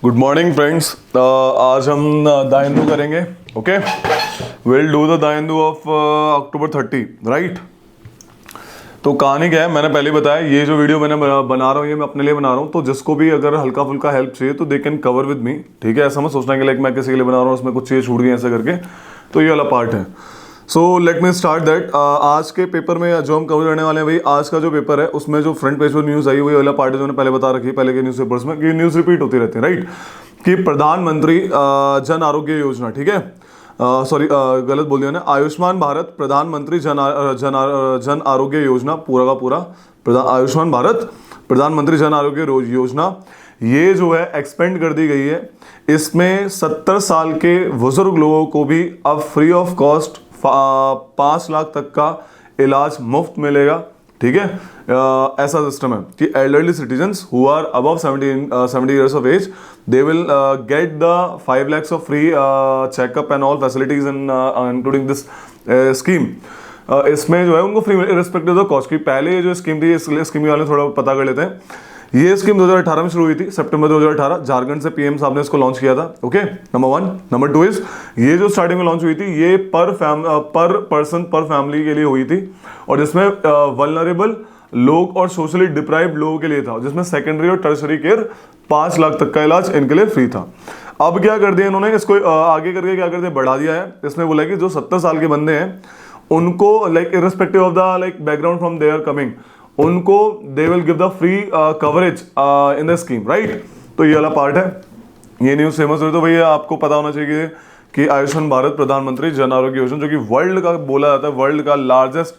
Good morning friends. आज हम दायंदू करेंगे। ओके, विल डू द दायंदू ऑफ अक्टूबर 30, राइट। तो कहानी क्या है, मैंने पहले बताया ये जो वीडियो मैंने बना रहा हूँ ये मैं अपने लिए बना रहा हूँ, तो जिसको भी अगर हल्का फुल्का हेल्प चाहिए तो they can cover with me, ठीक है। ऐसा मत सोचना कि लाइक मैं किसी के लिए बना रहा हूँ उसमें कुछ चीज़ छूट गई ऐसे करके, तो ये वाला पार्ट है। So let me start that. आज के पेपर में जो हम कवर करने वाले हैं भाई, आज का जो पेपर है उसमें जो फ्रंट पेज पर न्यूज़ आई वही वाला पार्ट है जो मैंने पहले बता रखी है पहले के न्यूज़ पेपर्स में, कि न्यूज़ रिपीट होती रहती है, राइट। कि प्रधानमंत्री जन आरोग्य योजना, ठीक है, सॉरी गलत बोल दिया ना, आयुष्मान भारत प्रधानमंत्री जन आरोग्य योजना, पूरा का पूरा आयुष्मान भारत प्रधानमंत्री जन आरोग्य योजना, ये जो है एक्सपेंड कर दी गई है। इसमें 70 साल के बुजुर्ग लोगों को भी अब फ्री ऑफ कॉस्ट 5 लाख तक का इलाज मुफ्त मिलेगा, ठीक है। ऐसा सिस्टम है कि elderly citizens who are above 70 years of age, they will get the 5 lakhs of free checkup and all facilities including this scheme. इसमें जो है उनको फ्री इररिस्पेक्टिव ऑफ कॉस्ट की। पहले ये जो स्कीम थी, इसलिए स्कीम के बारे में थोड़ा पता कर लेते हैं। ये स्कीम 2018 में शुरू हुई थी, सितंबर 2018, झारखंड से पीएम साहब ने इसको लॉन्च किया था। Okay, number 1। नंबर 2 इज, ये जो स्टार्टिंग में लॉन्च हुई थी ये पर पर्सन पर फैमिली के लिए हुई थी, और जिसमें वल्नरेबल लोग और सोशली डिप्राइव्ड लोगों के लिए था, जिसमें सेकेंडरी और टर्शरी केयर 5 लाख तक का इलाज इनके लिए फ्री था। अब क्या कर दिया इन्होंने, इसको आगे करके क्या कर दिया, बढ़ा दिया है। इसमें बोला कि जो 70 साल के बंदे हैं उनको like irrespective of the like background from they are coming, उनको they will give the free coverage in the scheme, right. तो ये वाला पार्ट है। ये न्यूज़ फेमस हुई तो भैया आपको पता होना चाहिए कि आयुष्मान भारत प्रधानमंत्री जन आरोग्य योजना, जो कि वर्ल्ड का बोला जाता है वर्ल्ड का largest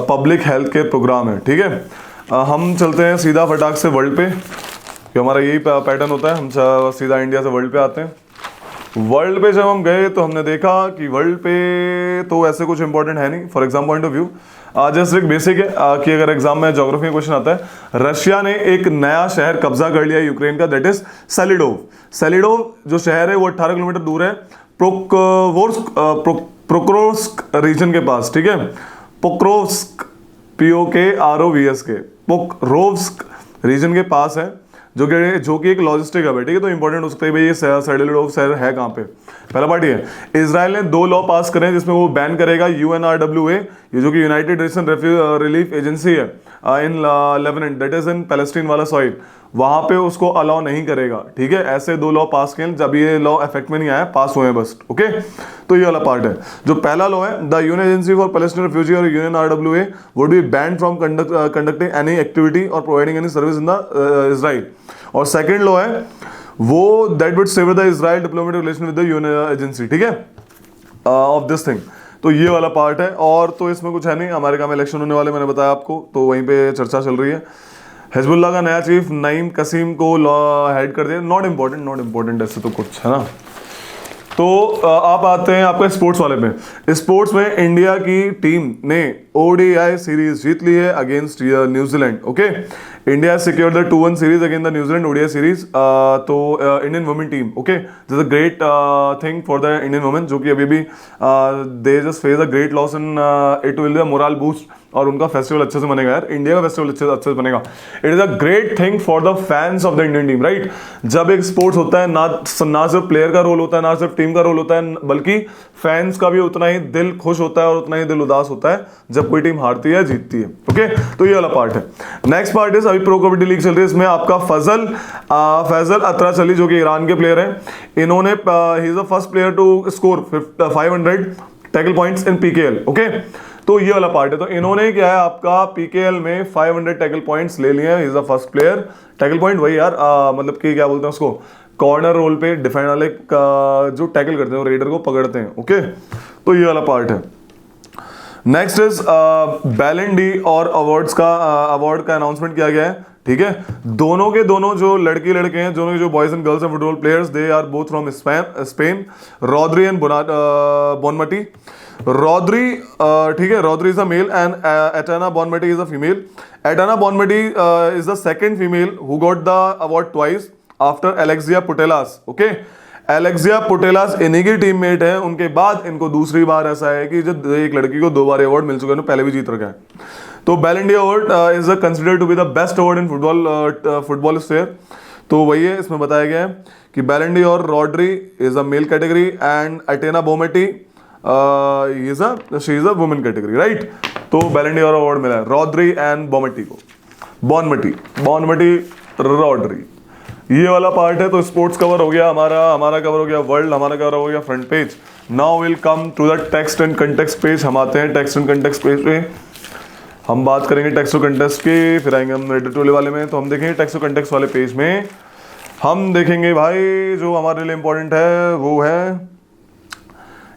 public health care programme है, ठीक है। हम चलते हैं सीधा फटाक से वर्ल्ड पे, कि हमारा यही पैटर्न होता है, हम सीधा इंडिया से वर्ल्ड पे आते हैं। वर्ल्ड पे जब हम गए तो हमने देखा कि वर्ल्ड पे तो ऐसे कुछ इंपॉर्टेंट है नहीं। For exam point of view, just एक बेसिक है कि अगर एग्जाम में ज्योग्राफी में क्वेश्चन आता है, रशिया ने एक नया शहर कब्जा कर लिया यूक्रेन का, दैट इज सेलिडोव। सेलिडोव जो शहर है वो 18 किलोमीटर दूर है प्रोक्रोस्क रीजन के पास, ठीक है। पोक्रोव्स्क, POKROVS के पोक्रोव्स्क रीजन के पास है, जो कि एक लॉजिस्टिक हब है, ठीक है। तो इंपॉर्टेंट हो सकता है भाई ये सेलिडोव शहर है कहाँ पे। पहला पार्ट ये है, इजराइल ने 2 लॉ पास करे हैं जिसमें वो बैन करेगा UNRWA, ये जो कि यूनाइटेड नेशन रिलीफ एजेंसी है इन Lebanon, that is in Palestine वाला सॉइल, वहां पे उसको अलाउ नहीं करेगा, ठीक है। ऐसे 2 लॉ पास किए, जब ये लॉ इफेक्ट में नहीं आया, पास हुए हैं बस, ओके। तो ये वाला पार्ट है। जो पहला लॉ है, the UN agency for Palestine refugee और UNRWA would be banned from conducting any activity और providing any service in the Israel. और सेकंड लॉ है वो that would sever the Israel diplomatic relation with the UN agency, ठीक है, of this thing. तो ये वाला पार्ट है। और तो इसमें कुछ है नहीं, अमेरिका में इलेक्शन होने वाले मैंने बताया आपको, तो वहीं पे चर्चा चल रही है। हिजबुल्लाह का नया चीफ नईम कसीम को हेड कर दिया, नॉट इम्पोर्टेंट ऐसे तो कुछ है ना। तो आप आते हैं आपका स्पोर्ट्स वाले पे। स्पोर्ट्स में इंडिया की टीम ने ODI सीरीज जीत ली है against New Zealand, okay. India secured the 2-1 series against the New Zealand ODI series. तो Indian women team, okay, this is a great thing for the Indian women, जो कि अभी भी they just face a great loss in it will be moral boost, और उनका festival अच्छे से बनेगा यार, इंडिया का फेस्टिवल अच्छे से बनेगा। It is a great thing for the fans of the Indian team, right. जब एक स्पोर्ट्स होता है ना सिर्फ प्लेयर का रोल होता है, ना सिर्फ टीम का रोल होता है, बल्कि फैंस का भी उतना ही दिल खुश होता है और उतना ही दिल उदास होता है जब कोई टीम हारती है जीतती है, ओके। तो ये वाला पार्ट है। नेक्स्ट पार्ट इज, अभी प्रो कबड्डी लीग चल रही है, इसमें आपका फैजल अतराचली जो कि ईरान के प्लेयर हैं, इन्होंने he is the first player to score 500 tackle points in PKL, okay. तो ये वाला पार्ट है। तो इन्होंने क्या है आपका PKL में 500 टैकल पॉइंट्स ले लिए हैं। Is the first player, tackle point वही यार, मतलब कि क्या बोलते हैं उसको, कॉर्नर रोल पे डिफेंड वाले जो टैकल करते हैं, रेडर को पकड़ते हैं, ओके। तो ये वाला पार्ट है। नेक्स्ट इज बैलन डी और अवार्ड का अनाउंसमेंट किया गया है, ठीक है। दोनों के दोनों जो लड़के हैं, दोनों जो बॉयज एंड गर्ल्स हैं football players, they are both from Spain, Rodri and Bonmati. Rodri, ठीक है, Rodri is a male and Aitana Bonmati is a female. Aitana Bonmati is the second female who got the award twice after Alexia Putellas, okay. Alexia Putellas इन्हीं की teammate है, उनके बाद इनको दूसरी बार ऐसा है कि जब एक लड़की को 2 बार अवार्ड मिल चुका है, पहले भी जीत रखा है। तो Ballon d'Or award is considered to be the best award in football sphere. तो वही है, इसमें बताया गया है कि बैलेंडी और Rodri is a male category and Aitana Bonmati she is a women category, right. तो बैलेंडी और अवार्ड मिला है रॉड्री एंड बोमेटी को, बॉनमटी रॉड्री। ये वाला पार्ट है। तो स्पोर्ट्स कवर हो गया हमारा कवर हो गया वर्ल्ड, हमारा कवर हो गया front page. Now will come to the text and context page. हम आते हैं टेक्स्ट एंड कंटेक्स्ट पेज पे, हम बात करेंगे टेक्स्ट और कंटेक्स्ट की, फिर आएंगे हम एडिटोरियल वाले में। तो हम देखेंगे टेक्स्ट और कंटेक्स्ट वाले पेज में हम देखेंगे भाई जो हमारे लिए इंपॉर्टेंट है वो है,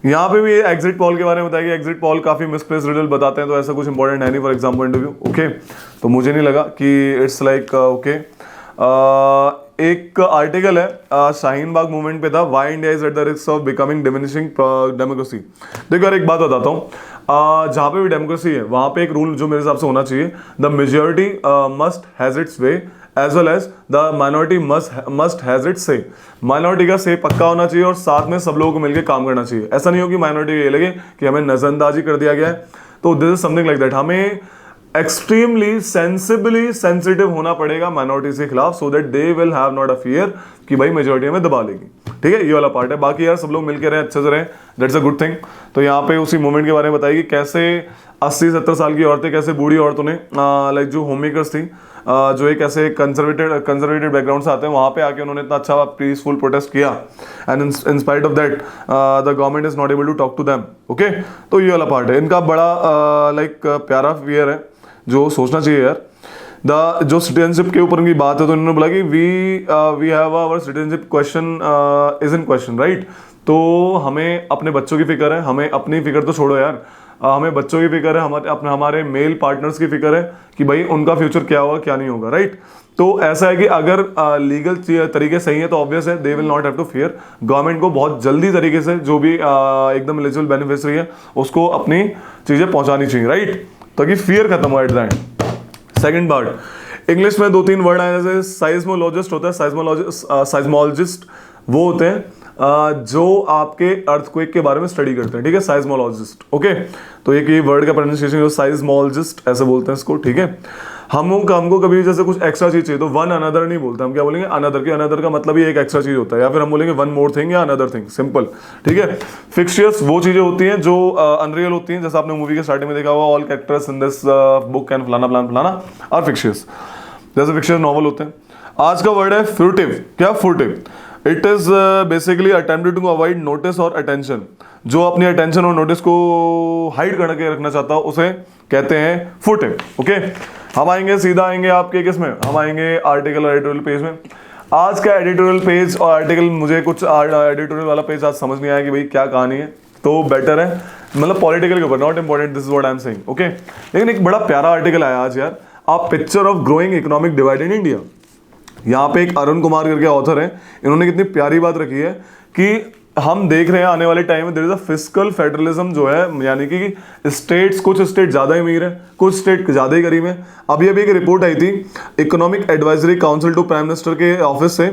यहाँ पे भी एग्जिट पॉल के बारे में बताया कि एग्जिट पॉल काफी मिसप्लेस रिजल्ट बताते हैं, तो ऐसा कुछ इंपॉर्टेंट है नहीं for exam point of view. Okay, तो मुझे नहीं लगा कि इट्स लाइक ओके। एक आर्टिकल है शाहीन बाग मूवमेंट पे था, why India is at the risk of becoming diminishing democracy. देखो यार एक बात बताता हूँ, जहाँ पे भी डेमोक्रेसी है वहाँ पे एक रूल जो मेरे हिसाब से होना चाहिए, the majority must has its way as well as the minority must has its say. Minority का से पक्का होना चाहिए और साथ में सब लोगों को मिलकर काम करना चाहिए। ऐसा नहीं हो कि माइनॉरिटी ये लगे कि हमें नजरअंदाजी कर दिया गया है। तो this is something like that, हमें एक्सट्रीमली सेंसिटिव होना पड़ेगा माइनॉरिटीज के खिलाफ, so that they will have not a fear कि भाई मेजॉरिटी हमें दबा लेगी। ठीक है, ये वाला पार्ट है। बाकी यार सब लोग मिलकर रहे, अच्छे से रहे, दैट्स अ गुड थिंग। तो यहाँ पे उसी मूवमेंट के बारे में बताएगी कैसे 80-70 साल की औरतें, कैसे बूढ़ी औरतों ने लाइक जो होम मेकर्स थी, जो एक ऐसे कंजर्वेटिव बैकग्राउंड से आते हैं, वहाँ पे आके उन्होंने इतना अच्छा पीसफुल प्रोटेस्ट किया and in spite of that the government is not able to talk to them. Okay, तो ये वाला पार्ट है। इनका बड़ा लाइक प्यारा फियर है जो सोचना चाहिए यार। जो सिटीजनशिप के ऊपर उनकी बात है, तो इन्होंने बोला कि we have our citizenship question is in question, right. तो हमें अपने बच्चों की फिक्र है, हमें अपनी फिक्र तो छोड़ो यार, हमें बच्चों की फिक्र है, हमारे मेल पार्टनर्स की फिक्र है कि भाई उनका फ्यूचर क्या होगा क्या नहीं होगा, राइट। तो ऐसा है कि अगर लीगल तरीके सही है तो ऑब्वियस है they will not have to fear. Government को बहुत जल्दी तरीके से जो भी एकदम एलिजिबल बेनिफिशियरी है उसको अपनी चीजें पहुंचानी चाहिए, राइट, ताकि फियर खत्म हो at the end. Second part, English में 2-3 वर्ड आए, जैसे साइज्मोलॉजिस्ट होता है, साइज्मोलॉजिस्ट वो होते हैं जो आपके अर्थक्वेक के बारे में स्टडी करते हैं, ठीक है, साइज्मोलॉजिस्ट। ओके, तो एक ये वर्ड का प्रोनाउंसिएशन साइज्मोलॉजिस्ट ऐसे बोलते हैं इसको, ठीक है। हमको कभी जैसे कुछ एक्स्ट्रा चीज चाहिए तो वन अनदर नहीं बोलते, हम क्या बोलेंगे अनदर के, अनदर का मतलब ही एक एक्स्ट्रा चीज होता है, या फिर हम बोलेंगे वन मोर थिंग या अनदर थिंग, सिंपल, ठीक है। फिक्शियस वो चीजें होती हैं जो अनरियल होती हैं, जैसे आपने मूवी के स्टार्टिंग में देखा हुआ all characters in this book and फलाना और फिक्शियस, जैसे फिक्शियस नॉवल होते हैं। आज का वर्ड है फ्रूटिव। क्या furtive? It is basically attempted to avoid notice और अटेंशन। जो अपनी अटेंशन और नोटिस को हाइड करके रखना चाहता हो उसे कहते हैं फुटिव। ओके, हम आएंगे सीधा आएंगे आपके किसमें, हम आएंगे आर्टिकल और एडिटोरियल पेज में। आज का एडिटोरियल पेज और आर्टिकल, मुझे कुछ एडिटोरियल वाला पेज आज समझ नहीं आया कि भाई क्या कहानी है, तो बेटर है मतलब पॉलिटिकल के ऊपर, not important, this is what I am saying. Okay, लेकिन एक बड़ा प्यारा आर्टिकल आया आज यार, a picture of growing economic divide in India. यहाँ पे एक अरुण कुमार करके ऑथर है, इन्होंने कितनी प्यारी बात रखी है कि हम देख रहे हैं आने वाले टाइम में there is a fiscal federalism जो है, यानी कि स्टेट्स, कुछ स्टेट ज्यादा अमीर है, कुछ स्टेट ज्यादा ही गरीब है। अभी एक रिपोर्ट आई थी economic advisory council to prime minister के ऑफिस से,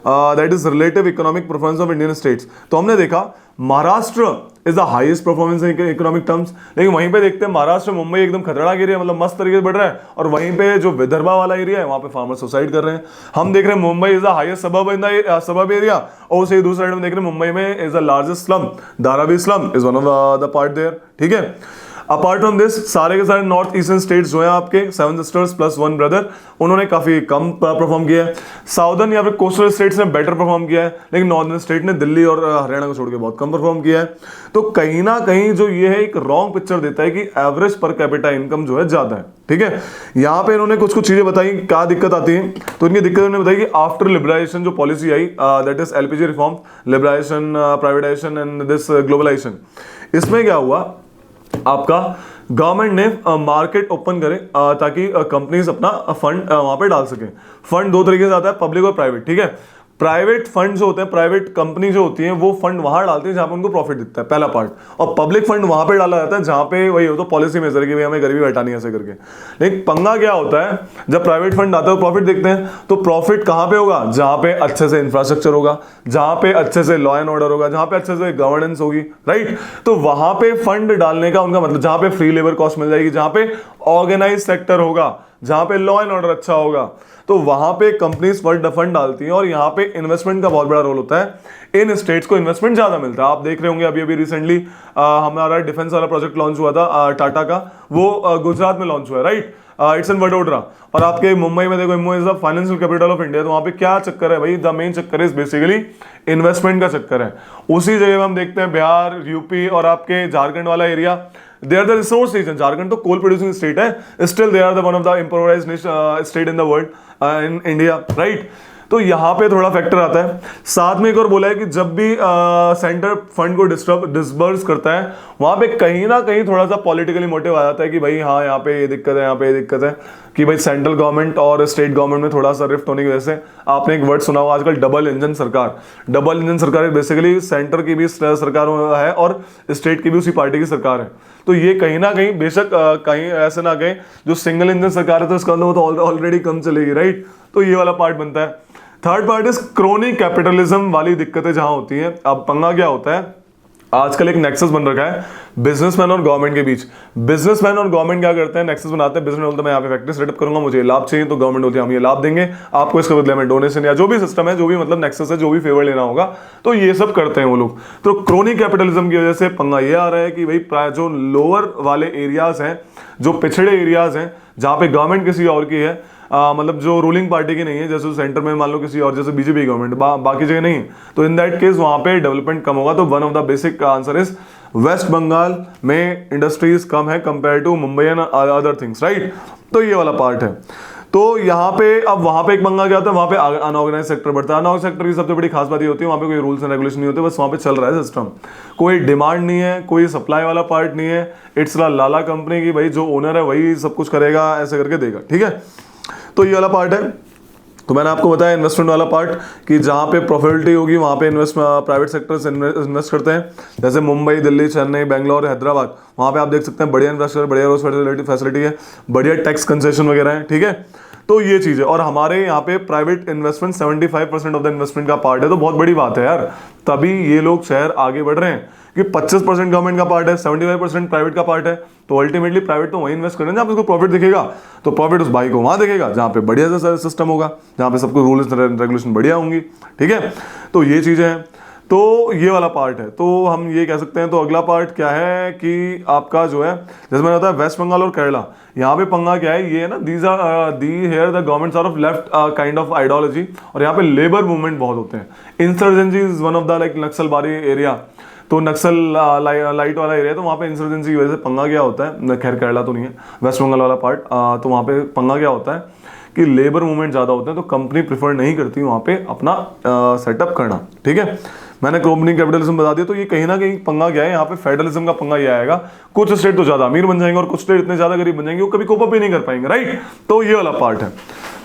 that is relative economic performance of Indian states. तो हमने देखा Maharashtra is the highest performance in economic terms, लेकिन वहीं पे देखते हैं महाराष्ट्र मुंबई एकदम खतरनाक एरिया, मतलब मस्त तरीके से बढ़ रहा है, और वहीं पे जो विदर्भा वाला एरिया है वहां पे फार्मर सुसाइड कर रहे हैं। हम देख रहे हैं मुंबई इज द हाईएस्ट सबब इन द सबब एरिया, और उसे दूसरी साइड में देख रहे हैं मुंबई में is the largest slum, Dharavi slum is one of the part there, ठीक है। अपार्ट फ्रॉम दिस सारे के सारे नॉर्थ ईस्टर्न स्टेट्स जो है आपके 7 सिस्टर्स प्लस 1 ब्रदर, उन्होंने काफी कम परफॉर्म किया है। साउदर्न या फिर कोस्टल स्टेट्स ने बेटर परफॉर्म किया है, लेकिन नॉर्दर्न स्टेट ने दिल्ली और हरियाणा को छोड़ के बहुत कम परफॉर्म किया है। तो कहीं ना कहीं जो ये है एक रॉन्ग पिक्चर देता है कि एवरेज पर कैपिटा इनकम जो है ज्यादा है, ठीक है। यहाँ पे इन्होंने कुछ कुछ चीजें बताई क्या दिक्कत आती है, तो इनकी दिक्कत उन्होंने बताई कि आफ्टर लिबरलाइजेशन जो पॉलिसी आई, that is LPG reform, liberalisation, privatisation and this globalisation, इसमें क्या हुआ आपका गवर्नमेंट ने मार्केट ओपन करे ताकि कंपनीज अपना फंड वहां पे डाल सके। फंड दो तरीके से आता है, पब्लिक और प्राइवेट, ठीक है। प्राइवेट फंड जो होते हैं, प्राइवेट कंपनी जो होती है वो फंड वहां डालती है जहां पे उनको प्रॉफिट दिखता है, पहला पार्ट, और पब्लिक फंड वहां पे डाला जाता है जहां पे वही हो तो पॉलिसी मेजर की भाई हमें गरीबी हटानी है ऐसे करके। लेकिन पंगा क्या होता है, जब प्राइवेट फंड आता है प्रॉफिट दिखते हैं, तो प्रॉफिट कहां पे होगा, जहां पे अच्छे से इंफ्रास्ट्रक्चर होगा, जहां पे अच्छे से लॉ एंड ऑर्डर होगा, जहां पे अच्छे से गवर्नेंस होगी, राइट। तो वहां पे फंड डालने का उनका मतलब जहां पे फ्री लेबर कॉस्ट मिल जाएगी, जहां पे ऑर्गेनाइज सेक्टर होगा, जहां पे लॉ एंड ऑर्डर अच्छा होगा, तो वहां पे कंपनीज फंड डालती हैं और यहाँ पे इन्वेस्टमेंट का बहुत बड़ा रोल होता है। इन स्टेट्स को इन्वेस्टमेंट ज्यादा मिलता है। आप देख रहे होंगे अभी अभी रिसेंटली हमारा डिफेंस वाला प्रोजेक्ट लॉन्च हुआ था टाटा का, वो गुजरात में लॉन्च हुआ है, राइट। It's in Vadodara. और आपके मुंबई में देखो, Mumbai is the financial capital of India, तो वहां पे क्या चक्कर है भाई, द मेन चक्कर इज बेसिकली इन्वेस्टमेंट का चक्कर है। उसी जगह में हम देखते हैं बिहार, यूपी और आपके झारखंड वाला area, they are the resource region. Jharkhand तो कोल प्रोड्यूसिंग स्टेट है, still they are the one of the improvised state in the world, in India, right. तो यहाँ पे थोड़ा फैक्टर आता है। साथ में एक और बोला है कि जब भी सेंटर फंड को डिसबर्स करता है, वहां पे कहीं ना कहीं थोड़ा सा पॉलिटिकली मोटिव आ जाता है कि भाई हाँ यहाँ पे ये दिक्कत है, यहाँ पे ये दिक्कत है, कि भाई सेंट्रल गवर्नमेंट और स्टेट गवर्नमेंट में थोड़ा सा रिफ्ट होने की वजह से आपने एक वर्ड सुना होगा आजकल, डबल इंजन सरकार। डबल इंजन सरकार बेसिकली सेंटर की भी सरकार है और स्टेट की भी उसी पार्टी की सरकार है। तो ये कहीं ना कहीं बेशक कहीं ऐसे ना कहीं जो सिंगल इंजन सरकार है तो इसका मतलब वो तो ऑलरेडी कम चलेगी, राइट। तो ये वाला पार्ट बनता है। Third part is chronic capitalism वाली दिक्कतें जहां होती हैं। अब पंगा क्या होता है, आजकल एक नेक्सस बन रखा है बिजनेसमैन और गवर्नमेंट के बीच। बिजनेसमैन और गवर्नमेंट क्या करते हैं, नेक्सस बनाते हैं। बिजनेस बोलता है मैं यहाँ पे फैक्ट्री सेटअप करूंगा, मुझे लाभ चाहिए, तो गवर्नमेंट बोलती है हम ये लाभ देंगे आपको, इसके बदले में डोनेशन या जो भी सिस्टम है, जो भी मतलब नेक्सस है, जो भी फेवर लेना होगा, तो ये सब करते हैं वो लोग। तो क्रोनिक कैपिटलिज्म की वजह से पंगा ये आ रहा है कि भाई जो लोअर वाले एरियाज हैं, जो पिछड़े एरियाज हैं, जहां पे गवर्नमेंट किसी और की है, मतलब जो रूलिंग पार्टी की नहीं है, जैसे सेंटर में मान लो किसी और, जैसे बीजेपी गवर्नमेंट, बाकी जगह नहीं है, तो इन दैट केस वहां पे डेवलपमेंट कम होगा। तो one of the basic answer is West Bengal में इंडस्ट्रीज कम है compare to Mumbai and other things, right. तो ये वाला पार्ट है। तो यहाँ पे अब वहां पे एक पंगा क्या होता है, वहां पे अनऑर्गेनाइज सेक्टर बढ़ता है। अनऑर्गेनाइज सेक्टर की सबसे बड़ी खास बात ये होती है वहां पे कोई रूल्स एंड रेगुलेशन नहीं होते, बस वहां पे चल रहा है सिस्टम, कोई डिमांड नहीं है, कोई सप्लाई वाला पार्ट नहीं है। इट्स लाला कंपनी की, भाई जो ओनर है वही सब कुछ करेगा, ऐसे करके देगा, ठीक है। तो ये वाला पार्ट है। तो मैंने आपको बताया इन्वेस्टमेंट वाला पार्ट कि जहां पे प्रॉफिटेबिलिटी होगी वहां पे प्राइवेट सेक्टर से इन्वेस्ट करते हैं। जैसे मुंबई, दिल्ली, चेन्नई, बेंगलोर, हैदराबाद, वहां पे आप देख सकते हैं बढ़िया इंफ्रास्ट्रक्चर, बढ़िया रोड फैसिलिटी है, बढ़िया टैक्स कंसेशन वगैरह है, ठीक है। तो ये चीज है। और हमारे यहाँ पे private investment 75% of the investment का पार्ट है, तो बहुत बड़ी बात है यार। तभी ये लोग शहर आगे बढ़ रहे हैं कि 25% गवर्नमेंट का पार्ट है, 75% प्राइवेट का पार्ट है। तो अल्टीमेटली प्राइवेट तो वहीं इन्वेस्ट करें जहाँ पे उसको प्रॉफिट दिखेगा, तो प्रॉफिट उस भाई को वहां दिखेगा जहाँ पे बढ़िया सा सिस्टम होगा, जहाँ पे सबको रूल्स एंड रेगुलेशन बढ़िया होंगी, ठीक है। तो ये चीजें हैं। तो ये वाला पार्ट है। तो हम ये कह सकते हैं। तो अगला पार्ट क्या है कि आपका जो है, जैसे मैंने बताया वेस्ट बंगाल और केरला, यहाँ पे पंगा क्या है, ये है ना, these are here the governments are of left kind of ideology, और यहाँ पे लेबर मूवमेंट बहुत होते हैं। Insurgency is one of the like Naxalbari area, तो नक्सल लाइट वाला एरिया, तो वहाँ पे इंसर्जेंसी की वजह से पंगा क्या होता है, खैर केरला तो नहीं है, वेस्ट बंगाल वाला पार्ट, तो वहाँ पे पंगा क्या होता है कि लेबर मूवमेंट ज्यादा होते हैं, तो कंपनी प्रेफर नहीं करती वहाँ पे अपना सेटअप करना, ठीक है। मैंने क्रोनिक कैपिटलिज्म बता दिया। तो ये कहीं ना कहीं पंगा क्या है, यहाँ पे फेडरलिज्म का पंगा ये आएगा, कुछ स्टेट तो ज्यादा अमीर बन जाएंगे और कुछ स्टेट इतने ज्यादा गरीब बन जाएंगे वो कभी कोप अप ही नहीं कर पाएंगे, राइट। तो ये वाला पार्ट है।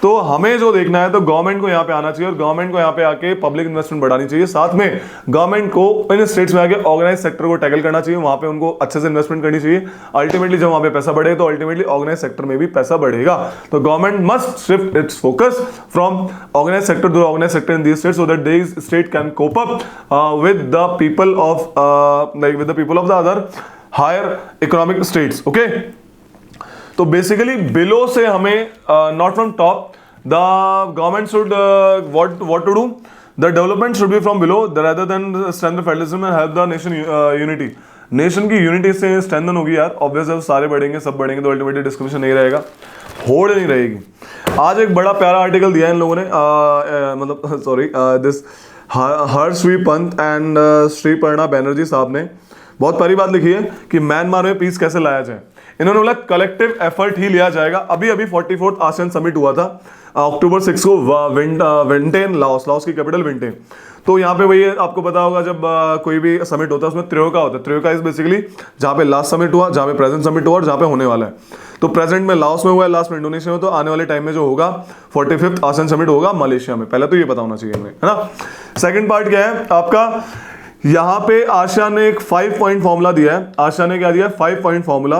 तो हमें जो देखना है, तो गवर्नमेंट को यहाँ पे आना चाहिए और गवर्नमेंट को यहाँ पे आके पब्लिक इन्वेस्टमेंट बढ़ानी चाहिए। साथ में गवर्नमेंट को इन स्टेट्स में आके ऑर्गेनाइज सेक्टर को टैकल करना चाहिए, वहां पे उनको अच्छे से इन्वेस्टमेंट करनी चाहिए। अल्टीमेटली जब वहां पे पैसा बढ़े तो अल्टीमेटली ऑर्गेनाइज सेक्टर में भी पैसा बढ़ेगा। तो government must shift its focus from organise sector to organise sector in these states so that this state can cope up with the people of the other higher economic states, okay. तो basically below से हमें not from top, the government should what to do, the development should be from below rather than strengthen federalism and help the nation unity. Nation की unity से strengthen होगी यार, obviously सारे बढ़ेंगे, सब बढ़ेंगे, तो अल्टीमेटली डिस्क्रिमिनेशन नहीं रहेगा, होड़ नहीं रहेगी। आज एक बड़ा प्यारा आर्टिकल दिया है इन लोगों ने, मतलब sorry this Harshvi Pant and Sriparna Banerjee साहब ने बहुत प्यारी बात लिखी है कि म्यांमार में पीस कैसे लाया जाए। इन्होंने बोला कलेक्टिव एफर्ट ही लिया जाएगा। अभी अभी 44th आसियान समिट हुआ था अक्टूबर 6 को विंटेन, लाओस की कैपिटल विंटेन। तो यहाँ पे वही आपको पता होगा जब कोई भी समिट होता है उसमें त्रियोका होता है। त्रियोका इज बेसिकली जहाँ पे लास्ट समिट हुआ, जहाँ पे प्रेजेंट समिट हुआ और जहाँ पे होने वाला है। तो प्रेजेंट में लाओस में हुआ है, लास्ट में इंडोनेशिया में, तो आने वाले टाइम में जो होगा 45th आसियान समिट होगा मलेशिया में। पहले तो ये पता होना चाहिए हमें, है ना। सेकंड पार्ट क्या है आपका, यहाँ पे आसियान ने एक 5 पॉइंट फॉर्मूला दिया है। आसियान ने क्या दिया है, 5 पॉइंट फॉर्मूला।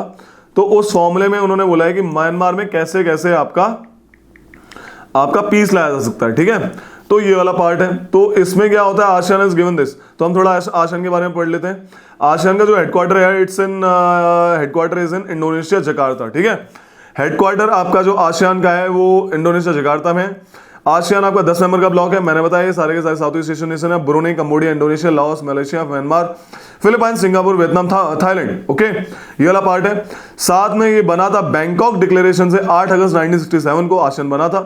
तो उस फॉर्मूले में उन्होंने बोला है कि म्यांमार में कैसे कैसे आपका पीस लाया जा सकता है, ठीक है। तो ये वाला पार्ट है। तो इसमें क्या होता है, आसियान इज गिवन दिस। तो हम थोड़ा आसियान के बारे में पढ़ लेते हैं। आसियान का जो हेडक्वार्टर है, headquarter is in Indonesia, Jakarta, ठीक है। हेडक्वार्टर आपका जो आसियान का है वो इंडोनेशिया जकार्ता में है। आसियान आपका 10 नंबर का ब्लॉक है, मैंने बताया ये सारे के सारे साउथ ईस्ट एशियन नेशन है, Brunei, Cambodia, Indonesia, Laos, Malaysia, Myanmar, Philippine, Singapore, Vietnam, Thailand. Okay, ये वाला पार्ट है। साथ में ये बना था बैंकॉक डिक्लेरेशन से 8 अगस्त 1967 को आसियान बना था,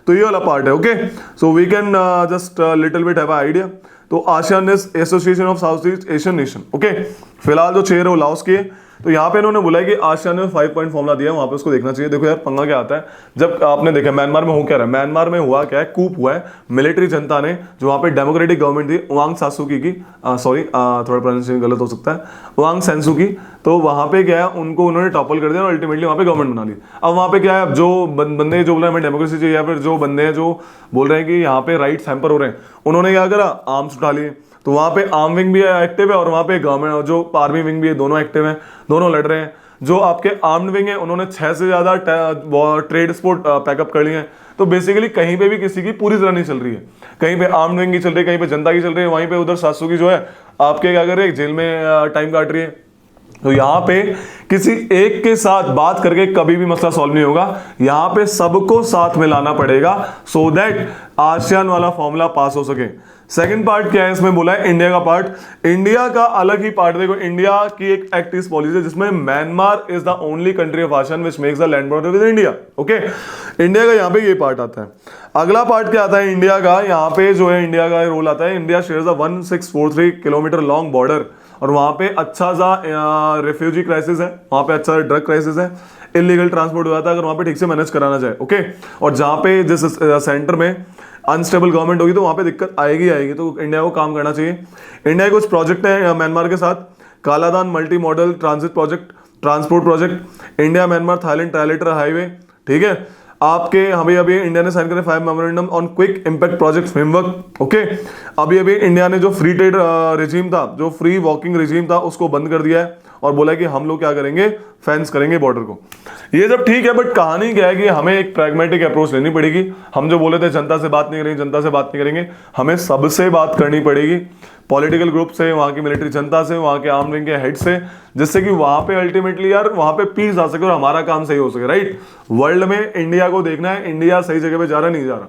तो ये वाला पार्ट है। Okay, so we can just little bit have idea. तो ASEAN is association of South East Asian nation. Okay, फिलहाल जो चेयर है वो लाओस की है। तो यहाँ पे इन्होंने बोला है कि आसियान में 5 पॉइंट फॉर्मूला दिया है, वहां पे उसको देखना चाहिए। देखो यार पंगा क्या आता है, जब आपने देखा म्यांमार में हो क्या रहा है, म्यांमार में हुआ क्या है, कूप हुआ है, मिलिट्री जनता ने जो वहां पे डेमोक्रेटिक गवर्नमेंट थी ऑंग सासुकी की, सॉरी थोड़ा प्रोनाउंसिएशन गलत हो सकता है, ऑंग सैन सू की, तो वहां पे क्या है उनको उन्होंने टॉपल कर दिया और अल्टीमेटली वहां पे गवर्नमेंट बना ली। अब वहां पे क्या है, जो बंदे जो बोल रहे हैं हमें डेमोक्रेसी चाहिए, या फिर जो बंदे हैं जो बोल रहे हैं कि यहाँ पे राइट्स हैम्पर हो रहे हैं, उन्होंने क्या करा, आर्म्स उठा लिए। तो वहां पे आर्म विंग भी एक्टिव है और वहां पे गवर्नमेंट जो आर्मी विंग भी है, दोनों एक्टिव हैं, दोनों लड़ रहे हैं। जो आपके आर्म्ड विंग है उन्होंने 6 से ज्यादा ट्रेड स्पोर्ट पैकअप कर लिए हैं। तो बेसिकली कहीं पे भी किसी की पूरी तरह नहीं चल रही है, कहीं पे आर्म्ड विंग की चल रही है, कहीं पे जनता की चल रही है, वहीं पे उधर सासू की जो है आपके क्या कर रही है, जेल में टाइम काट रही है। तो यहाँ पे किसी एक के साथ बात करके कभी भी मसला सॉल्व नहीं होगा, यहाँ पे सबको साथ में लाना पड़ेगा सो दैट आसियान वाला फॉर्मूला पास हो सके। सेकंड पार्ट क्या है इसमें बोला है, इंडिया का पार्ट। इंडिया का अलग ही पार्ट देखो, इंडिया की एक एक्ट ईस्ट पॉलिसी है जिसमें Myanmar is the only country of ASEAN which makes the land border with India. Okay, India का यहाँ पे ये पार्ट आता है। अगला पार्ट क्या आता है इंडिया का, यहाँ पे जो है इंडिया का रोल आता है, इंडिया शेयर्स अ 1643 किलोमीटर लॉन्ग बॉर्डर, और वहां पे अच्छा सा रेफ्यूजी क्राइसिस है, वहां पे अच्छा ड्रग क्राइसिस है, इलीगल ट्रांसपोर्ट हुआ था, अगर वहां पे ठीक से मैनेज कराना जाए। ओके, और जहां पे जिस सेंटर में अनस्टेबल गवर्नमेंट होगी तो वहां पे दिक्कत आएगी आएगी, तो इंडिया को काम करना चाहिए। इंडिया के कुछ प्रोजेक्ट है म्यांमार के साथ, Kaladan multi modal transit project, transport project, India Myanmar Thailand trilateral highway, ठीक है। आपके अभी इंडिया ने साइन करे 5 memorandum on quick impact project framework. Okay, अभी इंडिया ने जो फ्री ट्रेड रिजीम था, जो फ्री वॉकिंग रिजीम था, उसको बंद कर दिया है और बोला कि हम लोग क्या करेंगे, फेंस करेंगे बॉर्डर को। ये जब ठीक है, बट कहानी क्या है कि हमें एक प्रैग्मेटिक अप्रोच लेनी पड़ेगी। हम जो बोले थे जनता से बात नहीं करेंगे, जनता से बात नहीं करेंगे, हमें सबसे बात करनी पड़ेगी, पॉलिटिकल ग्रुप से, वहां की मिलिट्री जनता से, वहां के आर्म विंग के हेड से, जिससे कि वहां पे अल्टीमेटली यार वहां पे पीस आ सके और हमारा काम सही हो सके। राइट, वर्ल्ड में इंडिया को देखना है, इंडिया सही जगह पे जा रहा नहीं जा रहा,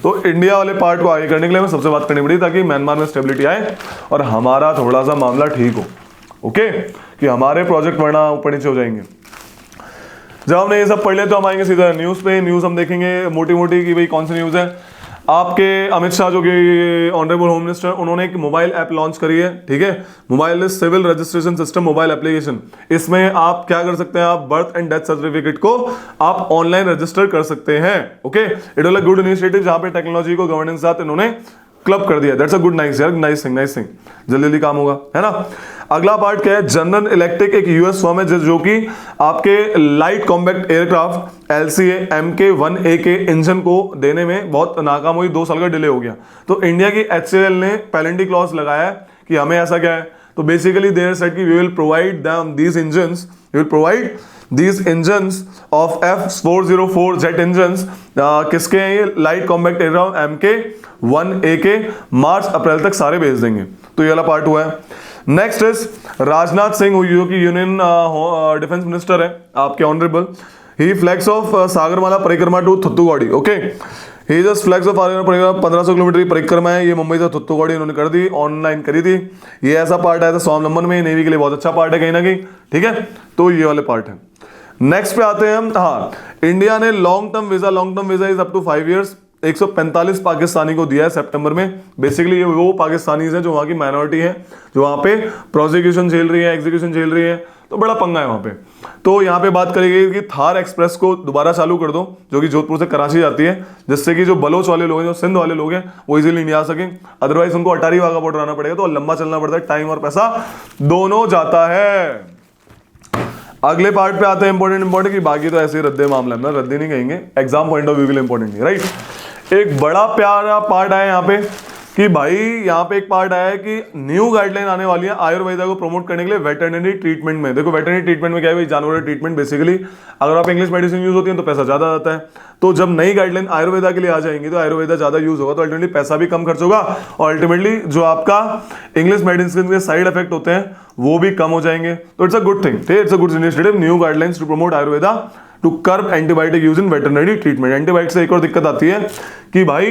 तो इंडिया वाले पार्ट को आगे करने के लिए हमें सबसे बात करनी पड़ी ताकि म्यांमार में स्टेबिलिटी आए और हमारा थोड़ा सा मामला ठीक हो। ओके, कि हमारे प्रोजेक्ट वरना ऊपर नीचे हो जाएंगे। जब हमने ये सब पढ़ लिया तो हम आएंगे सीधा न्यूज पे। न्यूज हम देखेंगे मोटी मोटी कि भाई कौन सी न्यूज है। आपके अमित शाह जो कि ऑनरेबल होम मिनिस्टर, उन्होंने एक मोबाइल ऐप लॉन्च करी है, ठीक है, mobile civil registration system mobile application. इसमें आप क्या कर सकते हैं, आप बर्थ एंड डेथ सर्टिफिकेट को आप ऑनलाइन रजिस्टर कर सकते हैं। Okay, it was a good initiative जहां पे टेक्नोलॉजी को गवर्नेंस के साथ इन्होंने क्लब कर दिया। दैट्स अ गुड नाइस यार, नाइस थिंग, जल्दी जल्दी काम होगा, है ना। अगला पार्ट क्या है, जनरल इलेक्ट्रिक एक यूएस फर्म है जो कि आपके light compact aircraft LCA Mk-1A के इंजन को देने में बहुत नाकाम हुई, 2 साल का डिले हो गया। तो इंडिया की HAL ने पेनल्टी क्लॉज लगाया है कि हमें ऐसा क्या है, तो बेसिकली देयर सेड कि we will provide them these engines, we will provide these engines of F404 jet engines, किसके हैं ये, लाइट कॉम्पैक्ट एयरक्राफ्ट Mk-1A के, मार्च अप्रैल तक सारे भेज देंगे। तो ये वाला पार्ट हुआ है। नेक्स्ट इज राजनाथ सिंह जो कि यूनियन डिफेंस मिनिस्टर है आपके honourable, he flags off Sagarmala Parikrama to Thoothukudi. Okay, he just flags off 1500 kilometre की परिक्रमा है, ये मुंबई से थुत्तुगौड़ी उन्होंने कर दी, ऑनलाइन करी थी। ये ऐसा पार्ट आया था स्वावलंबन में, नेवी के लिए बहुत अच्छा पार्ट है कहीं ना कहीं, ठीक है। तो ये वाले पार्ट है। नेक्स्ट पे आते हैं हम, हाँ, इंडिया ने long term visa is up to 5 years 145 Pakistani को दिया है सितंबर में। बेसिकली ये वो पाकिस्तानीज हैं जो वहाँ की माइनॉरिटी है, जो वहाँ पे प्रोसिक्यूशन झेल रही है, एग्जीक्यूशन झेल रही है, तो बड़ा पंगा है वहाँ पे। तो यहाँ पे बात करेगी कि थार एक्सप्रेस को दोबारा चालू कर दो, जो कि जोधपुर से कराची जाती है, जिससे कि जो बलोच वाले लोग हैं, जो सिंध वाले लोग हैं, वो इजीली नहीं आ सकें। अदरवाइज उनको अटारी वाघा बॉर्डर आना पड़ेगा, तो लंबा चलना पड़ता है, टाइम और पैसा दोनों जाता है। अगले पार्ट पे आते हैं इंपॉर्टेंट कि बाकी तो ऐसे ही रद्दे मामला है ना, रद्दी नहीं कहेंगे, एग्जाम पॉइंट ऑफ व्यू के लिए इंपॉर्टेंट है। राइट, एक बड़ा प्यारा पार्ट आया यहाँ पे कि भाई यहाँ पे एक पार्ट आया है कि न्यू गाइडलाइन आने वाली है आयुर्वेदा को प्रमोट करने के लिए वेटरनरी ट्रीटमेंट में। देखो वेटरनरी ट्रीटमेंट में क्या है भाई, जानवर ट्रीटमेंट बेसिकली, अगर आप इंग्लिश मेडिसिन यूज होती है तो पैसा ज्यादा आता है, तो जब नई गाइडलाइन आयुर्वेदा के लिए आ जाएंगी तो आयुर्वेदा ज्यादा यूज होगा, तो अल्टीमेटली पैसा भी कम खर्च होगा और अल्टीमेटली जो आपका इंग्लिश मेडिसिन के साइड इफेक्ट होते हैं वो भी कम हो जाएंगे। तो it's a good thing, it's a good initiative, new guidelines to promote Ayurveda to curb antibiotic use in veterinary treatment. Antibiotic से एक और दिक्कत आती है कि भाई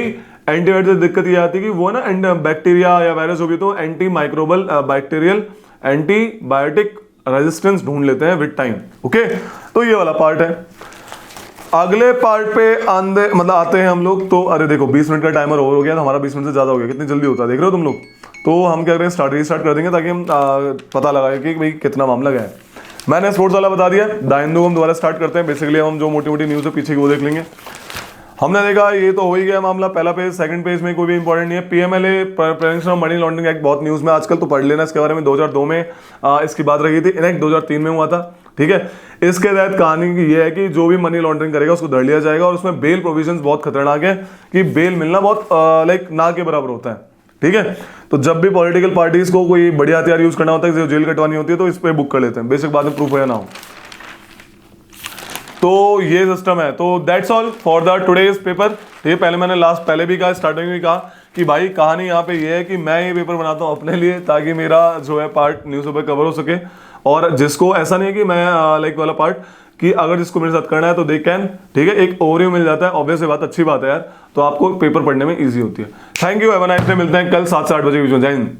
एंटीबायोटिक से दिक्कत ये आती है कि वो ना बैक्टीरिया या वायरस हो गई तो anti microbial bacterial antibiotic resistance ढूंढ लेते हैं विद टाइम। ओके, तो ये वाला पार्ट है। अगले पार्ट पे आते हैं हम लोग। तो अरे देखो 20 मिनट का टाइमर ओवर हो गया, तो हमारा 20 मिनट से ज्यादा हो गया। कितनी जल्दी होता है देख रहे हो तुम लोग। तो हम क्या करें, रीस्टार्ट कर देंगे ताकि हम पता लगाए कि भाई कितना मामला गया है। मैंने स्पोर्ट्स वाला बता दिया, दाइंदो हम दोबारा स्टार्ट करते हैं। बेसिकली हम जो मोटी मोटी न्यूज़ है पीछे की वो देख लेंगे। हमने देखा ये तो हो ही गया मामला, पहला पेज। सेकंड पेज में कोई भी इंपॉर्टेंट नहीं है। PMLA prevention of money laundering act बहुत न्यूज़ में आजकल, तो पढ़ लेना इसके बारे में। 2002 में इसकी बात रही थी, इनएक्ट 2003 में हुआ था। ठीक है, इसके तहत कहानी की ये है कि जो भी मनी लॉन्ड्रिंग करेगा उसको धर लिया जाएगा, और उसमें बेल प्रोविजंस बहुत खतरनाक है कि बेल मिलना बहुत लाइक ना के बराबर होता है। ठीक है, तो जब भी पॉलिटिकल पार्टीज को कोई बढ़िया हथियार यूज करना होता है, जो जेल कटवानी होती है, तो इस पे बुक कर लेते हैं, बेसिक बाद में प्रूफ हो या ना हो। तो ये सिस्टम है। तो that's all for the today's paper. ये पहले मैंने पहले भी कहा, स्टार्टिंग में कहा कि भाई कहानी यहाँ पे ये है कि मैं ये पेपर बनाता हूँ अपने लिए, ताकि मेरा जो है पार्ट न्यूज़पेपर कवर हो सके। और जिसको ऐसा नहीं है कि मैं लाइक वाला पार्ट कि अगर जिसको मेरे साथ करना है तो दे कैन। ठीक है, एक ओवरव्यू मिल जाता है, ऑब्वियस बात, अच्छी बात है यार, तो आपको पेपर पढ़ने में ईजी होती है। Thank you, have a nice day. मिलते हैं कल 7 से 8 बजे के बीच में। जय हिंद।